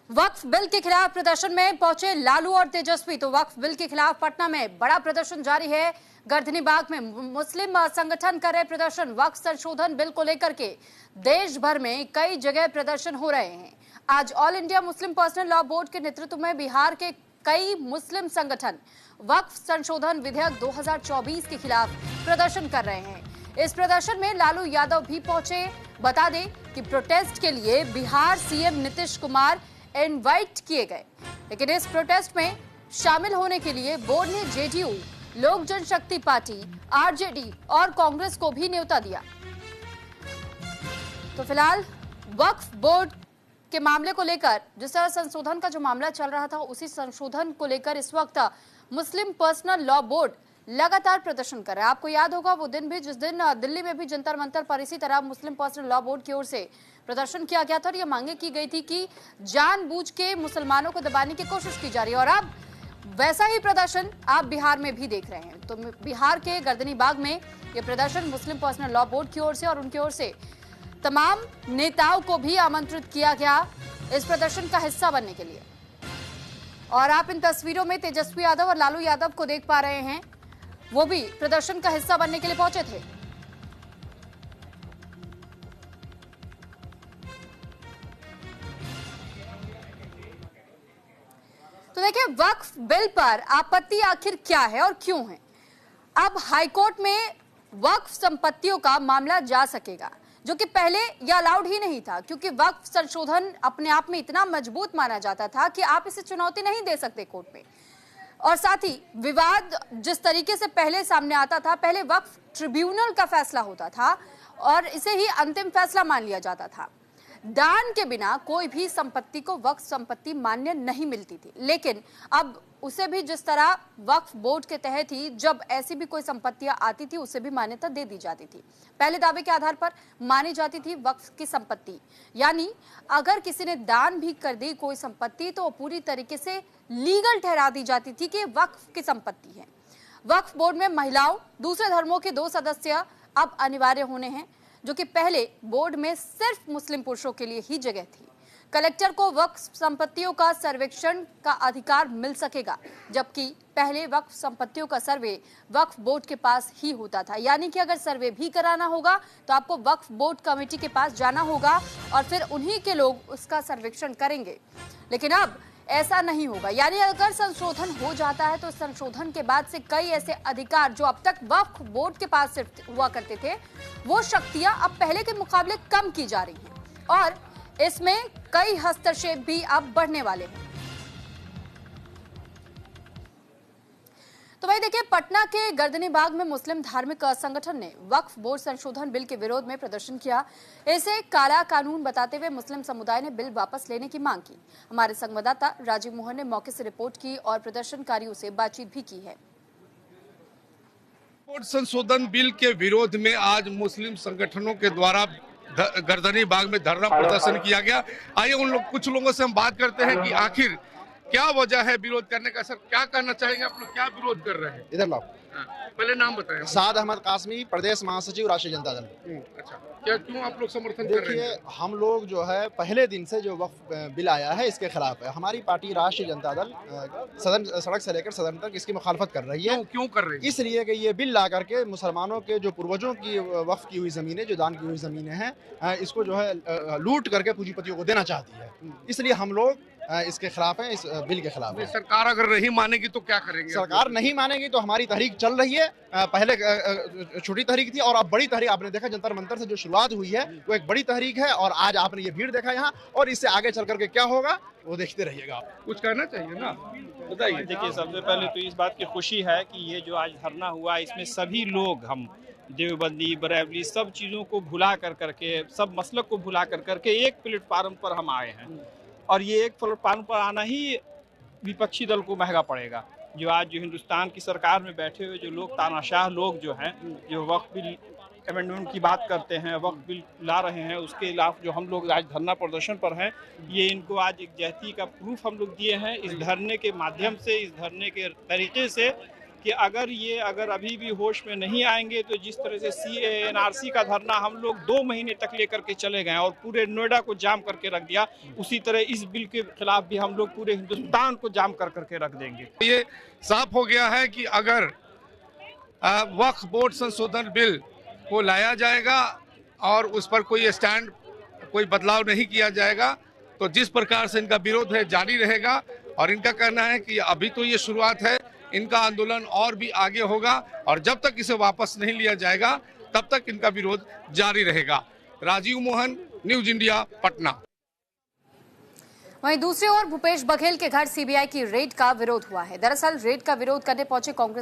वक्फ bill के खिलाफ प्रदर्शन में पहुंचे लालू और तेजस्वी। तो वक्फ बिल के खिलाफ पटना में बड़ा प्रदर्शन जारी है। गर्दनी बाग में मुस्लिम संगठन कर रहे प्रदर्शन। वक्फ संशोधन बिल को लेकर के देश भर में कई जगह प्रदर्शन हो रहे हैं। आज all India Muslim personal law board के नेतृत्व में बिहार के कई मुस्लिम संगठन वक्फ संशोधन विधेयक 2024 के खिलाफ प्रदर्शन कर रहे हैं। इस प्रदर्शन में लालू यादव भी पहुंचे। बता दें कि प्रोटेस्ट के लिए बिहार सीएम नीतीश कुमार इनवाइट किए गए, लेकिन इस प्रोटेस्ट में शामिल होने के लिए बोर्ड ने जेडीयू, लोक जनशक्ति पार्टी, आरजेडी और कांग्रेस को भी न्योता दिया। तो फिलहाल वक्फ बोर्ड के मामले को लेकर, जिस तरह संशोधन का जो मामला चल रहा था, उसी संशोधन को लेकर इस वक्त मुस्लिम पर्सनल लॉ बोर्ड लगातार प्रदर्शन कर रहा है। आपको याद होगा वो दिन भी जिस दिन दिल्ली में भी जंतर मंतर पर इसी तरह मुस्लिम पर्सनल लॉ बोर्ड की ओर से प्रदर्शन किया गया था और ये मांगे की गई थी कि जानबूझ के मुसलमानों को दबाने की कोशिश की जा रही है। और अब वैसा ही प्रदर्शन आप बिहार में भी देख रहे हैं। तो बिहार के गर्दनी बाग में ये प्रदर्शन मुस्लिम पर्सनल लॉ बोर्ड की ओर से और उनकी ओर से तमाम नेताओं को भी आमंत्रित किया गया इस प्रदर्शन का हिस्सा बनने के लिए। और आप इन तस्वीरों में तेजस्वी यादव और लालू यादव को देख पा रहे हैं, वो भी प्रदर्शन का हिस्सा बनने के लिए पहुंचे थे। तो देखिए, वक्फ बिल पर आपत्ति आखिर क्या है और क्यों है। अब हाईकोर्ट में वक्फ संपत्तियों का मामला जा सकेगा, जो कि पहले यह अलाउड ही नहीं था, क्योंकि वक्फ संशोधन अपने आप में इतना मजबूत माना जाता था कि आप इसे चुनौती नहीं दे सकते कोर्ट में। और साथ ही विवाद जिस तरीके से पहले सामने आता था, पहले वक्फ ट्रिब्यूनल का फैसला होता था और इसे ही अंतिम फैसला मान लिया जाता था। दान के बिना कोई भी संपत्ति को वक्फ संपत्ति मान्य नहीं मिलती थी, लेकिन अब उसे भी जिस तरह वक्फ बोर्ड के तहत ही जब ऐसी भी कोई संपत्तियां आती थी, उसे भी मान्यता दे दी जाती थी। पहले दावे के आधार पर मानी जाती थी वक्फ की संपत्ति, यानी अगर किसी ने दान भी कर दी कोई संपत्ति तो पूरी तरीके से लीगल ठहरा दी जाती थी कि वक्फ की संपत्ति है। वक्फ बोर्ड में महिलाओं, दूसरे धर्मों के 2 सदस्य अब अनिवार्य होने हैं, जो कि पहले बोर्ड में सिर्फ मुस्लिम पुरुषों के लिए ही जगह थी। कलेक्टर को वक्फ संपत्तियों का सर्वेक्षण का अधिकार मिल सकेगा, जबकि पहले वक्फ संपत्तियों का सर्वे वक्फ बोर्ड के पास ही होता था। यानी कि अगर सर्वे भी कराना होगा तो आपको वक्फ बोर्ड कमेटी के पास जाना होगा और फिर उन्हीं के लोग उसका सर्वेक्षण करेंगे। लेकिन अब ऐसा नहीं होगा। यानी अगर संशोधन हो जाता है तो संशोधन के बाद से कई ऐसे अधिकार जो अब तक वक्फ बोर्ड के पास सिर्फ हुआ करते थे, वो शक्तियां अब पहले के मुकाबले कम की जा रही हैं और इसमें कई हस्तक्षेप भी अब बढ़ने वाले हैं। तो भाई देखिए, पटना के गर्दनी बाग में मुस्लिम धार्मिक संगठन ने वक्फ बोर्ड संशोधन बिल के विरोध में प्रदर्शन किया। इसे काला कानून बताते हुए मुस्लिम समुदाय ने बिल वापस लेने की मांग की। हमारे संवाददाता राजीव मोहन ने मौके से रिपोर्ट की और प्रदर्शनकारियों से बातचीत भी की है। बोर्ड संशोधन बिल के विरोध में आज मुस्लिम संगठनों के द्वारा गर्दनी बाग में धरना प्रदर्शन किया गया। आइए कुछ लोगों से हम बात करते हैं कि आखिर क्या वजह है विरोध करने का। सर, क्या कहना चाहेंगे, आप लोग क्या विरोध कर रहे हैं? इधर लाओ। पहले नाम बताएं। साद अहमद कासमी, प्रदेश महासचिव राष्ट्रीय जनता दल। अच्छा, क्या क्यों आप लोग समर्थन कर रहे हैं? देखिए, हम लोग जो है पहले दिन से जो वक्फ बिल आया है इसके खिलाफ है। हमारी पार्टी राष्ट्रीय जनता दल सदन, सड़क से लेकर सदन तक इसकी मुखालफत कर रही है। क्यों कर रही है? इसलिए कि ये बिल ला करके मुसलमानों के जो पूर्वजों की वक्फ की हुई जमीनें, जो दान की हुई जमीनें हैं, इसको जो है लूट करके पूंजीपतियों को देना चाहती है। इसलिए हम लोग इसके खिलाफ है, इस बिल के खिलाफ है। सरकार अगर नहीं मानेगी तो क्या करेंगे? सरकार नहीं मानेगी तो हमारी तहरीक चल रही है। पहले छोटी तहरीक थी और अब बड़ी तहरीक। आपने देखा जंतर मंतर से जो शुरुआत हुई है वो एक बड़ी तहरीक है और आज आपने ये भीड़ देखा यहाँ, और इससे आगे चल करके क्या होगा वो देखते रहिएगा। आप कुछ कहना चाहिए ना, बताइए। देखिए, सबसे पहले तो इस बात की खुशी है कि ये जो आज धरना हुआ, इसमें सभी लोग, हम देवबंदी, बरेलवी, सब चीज़ों को भुला करके, सब मसलक को भुला करके एक प्लेटफार्म पर हम आए हैं। और ये एक प्लेटफार्म पर आना ही विपक्षी दल को महंगा पड़ेगा। जो आज जो हिंदुस्तान की सरकार में बैठे हुए जो लोग, तानाशाह लोग जो हैं, जो वक्फ बिल अमेंडमेंट की बात करते हैं, वक्फ बिल ला रहे हैं, उसके खिलाफ जो हम लोग आज धरना प्रदर्शन पर हैं, ये इनको आज एक जहती का प्रूफ हम लोग दिए हैं इस धरने के माध्यम से, इस धरने के तरीके से, कि अगर अभी भी होश में नहीं आएंगे तो जिस तरह से CAA NRC का धरना हम लोग 2 महीने तक लेकर के चले गए और पूरे नोएडा को जाम करके रख दिया, उसी तरह इस बिल के खिलाफ भी हम लोग पूरे हिंदुस्तान को जाम कर करके रख देंगे। ये साफ हो गया है कि अगर वक्फ बोर्ड संशोधन बिल को लाया जाएगा और उस पर कोई स्टैंड, कोई बदलाव नहीं किया जाएगा तो जिस प्रकार से इनका विरोध है जारी रहेगा। और इनका कहना है कि अभी तो ये शुरुआत है, इनका आंदोलन और भी आगे होगा और जब तक इसे वापस नहीं लिया जाएगा तब तक इनका विरोध जारी रहेगा। Rajiv Mohan, news India, Patna. वहीं दूसरी ओर भूपेश बघेल के घर CBI की रेड का विरोध हुआ है। दरअसल रेड का विरोध करने पहुंचे कांग्रेस